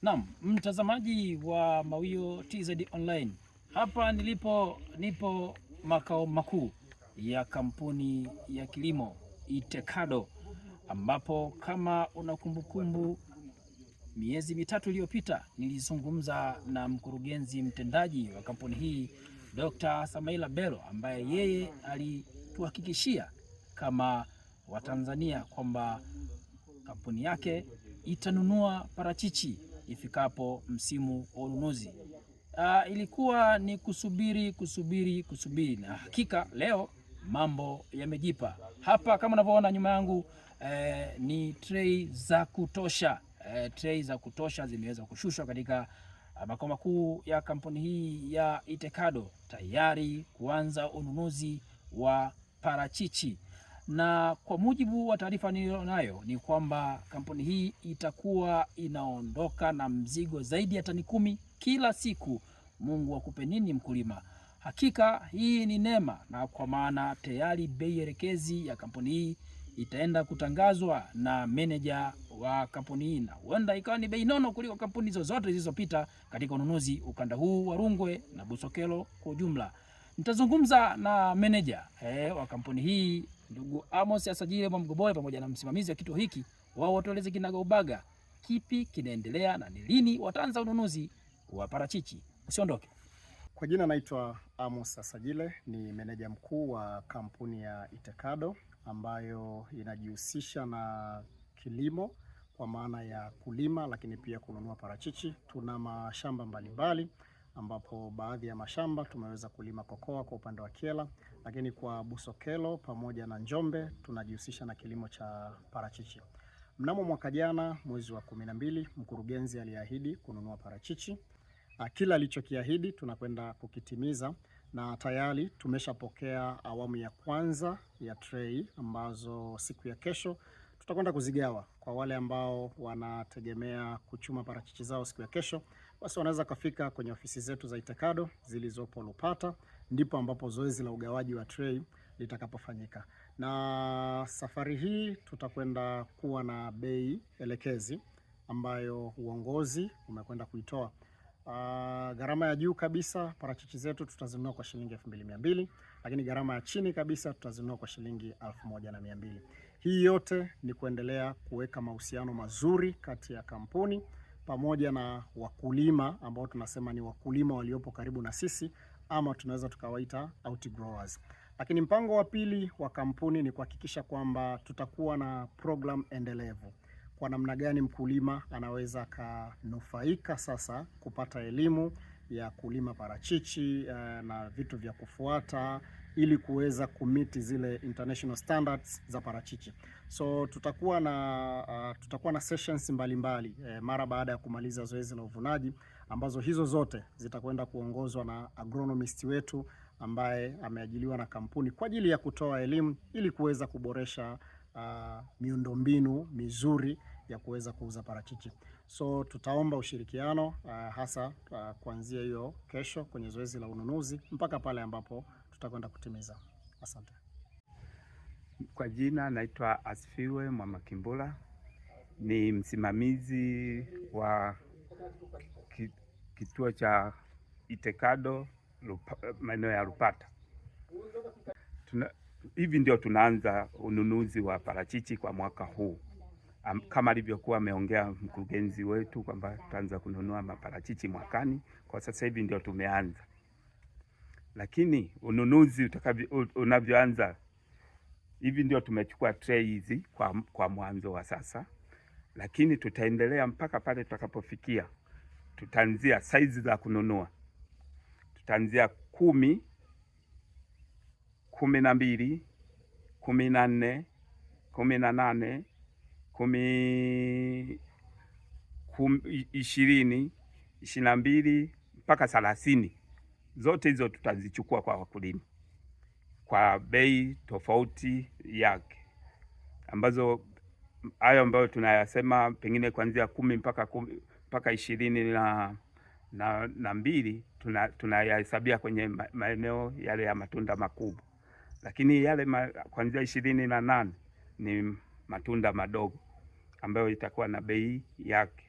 Naam, mtazamaji wa Mawio TZ Online. Hapa nipo makao makuu ya kampuni ya kilimo Itekado, ambapo kama una kumbukumbu, miezi mitatu iliyopita nilizungumza na mkurugenzi mtendaji wa kampuni hii Dr. Samaila Bello, ambaye yeye alituhakikishia kama Watanzania kwamba kampuni yake itanunua parachichi ifikapo msimu wa ununuzi. Ilikuwa ni kusubiri na hakika leo mambo yamejipa. Hapa kama unavyoona nyuma yangu ni trei za kutosha. Trei za kutosha zimeweza kushushwa katika makao makuu ya kampuni hii ya Itekado tayari kuanza ununuzi wa parachichi. Na kwa mujibu wa taarifa nilionayo ni kwamba kampuni hii itakuwa inaondoka na mzigo zaidi ya tani 10 kila siku. Mungu akupe nini mkulima. Hakika hii ni neema, na kwa maana tayari bei elekezi ya kampuni hii itaenda kutangazwa na meneja wa kampuni hii, na huenda ikawa ni bei nono kuliko kampuni zozote zilizopita katika ununuzi ukanda huu wa Rungwe na Busokelo kwa ujumla. Nitazungumza na meneja wa kampuni hii ndugu Amos Asajile Mwamgoboe pamoja na msimamizi wa kituo hiki, wao watueleze kinagaubaga kipi kinaendelea na ni lini wataanza ununuzi wa parachichi. Usiondoke. Kwa jina naitwa Amos Asajile, ni meneja mkuu wa kampuni ya Itekado ambayo inajihusisha na kilimo kwa maana ya kulima lakini pia kununua parachichi. Tuna mashamba mbalimbali ambapo baadhi ya mashamba tumeweza kulima kokoa kwa upande wa Kyela, lakini kwa Busokelo pamoja na Njombe tunajihusisha na kilimo cha parachichi. Mnamo mwaka jana mwezi wa 12 mkurugenzi aliahidi kununua parachichi. Kila alichokiahidi tunakwenda kukitimiza, na tayari tumeshapokea awamu ya kwanza ya tray ambazo siku ya kesho tutakwenda kuzigawa kwa wale ambao wanategemea kuchuma parachichi zao siku ya kesho. Basi wanaweza kufika kwenye ofisi zetu za Itekado zilizopo Lupata, ndipo ambapo zoezi la ugawaji wa tray litakapofanyika. Na safari hii tutakwenda kuwa na bei elekezi ambayo uongozi umekwenda kuitoa. Gharama ya juu kabisa parachichi zetu tutazinunua kwa shilingi 2200, lakini gharama ya chini kabisa tutazinunua kwa shilingi 1200. Hii yote ni kuendelea kuweka mahusiano mazuri kati ya kampuni pamoja na wakulima ambao tunasema ni wakulima waliopo karibu na sisi, ama tunaweza tukawaita outgrowers. Lakini mpango wa pili wa kampuni ni kuhakikisha kwamba tutakuwa na program endelevu. Kwa namna gani mkulima anaweza kanufaika sasa kupata elimu ya kulima parachichi na vitu vya kufuata ili kuweza kumiti zile international standards za parachichi. So tutakuwa na sessions mbalimbali mara baada ya kumaliza zoezi la uvunaji, ambazo hizo zote zitakwenda kuongozwa na agronomist wetu ambaye ameajiliwa na kampuni kwa ajili ya kutoa elimu ili kuweza kuboresha miundombinu mizuri ya kuweza kuuza parachichi. So tutaomba ushirikiano hasa kuanzia hiyo kesho kwenye zoezi la ununuzi mpaka pale ambapo tutakwenda kutimiza. Asante. Kwa jina naitwa Asifiwe Mwamakimbula, ni msimamizi wa kituo cha Itekado maeneo ya Lupata. Hivi ndio tunaanza ununuzi wa parachichi kwa mwaka huu. Kama alivyokuwa ameongea mkurugenzi wetu kwamba tutaanza kununua maparachichi mwakani, kwa sasa hivi ndio tumeanza. Lakini ununuzi unavyoanza, hivi ndio tumechukua tray hizi kwa mwanzo wa sasa, lakini tutaendelea mpaka pale tutakapofikia. Tutaanzia size za kununua. Tutaanzia 10, 12, 14, 18, 20, 22 mpaka 30. Zote hizo tutazichukua kwa wakulima kwa bei tofauti yake, ambazo hayo ambayo tunayasema pengine kuanzia 10 mpaka 22 tunayahesabia kwenye maeneo yale ya matunda makubwa, lakini yale kuanzia 28 ni matunda madogo ambayo itakuwa na bei yake.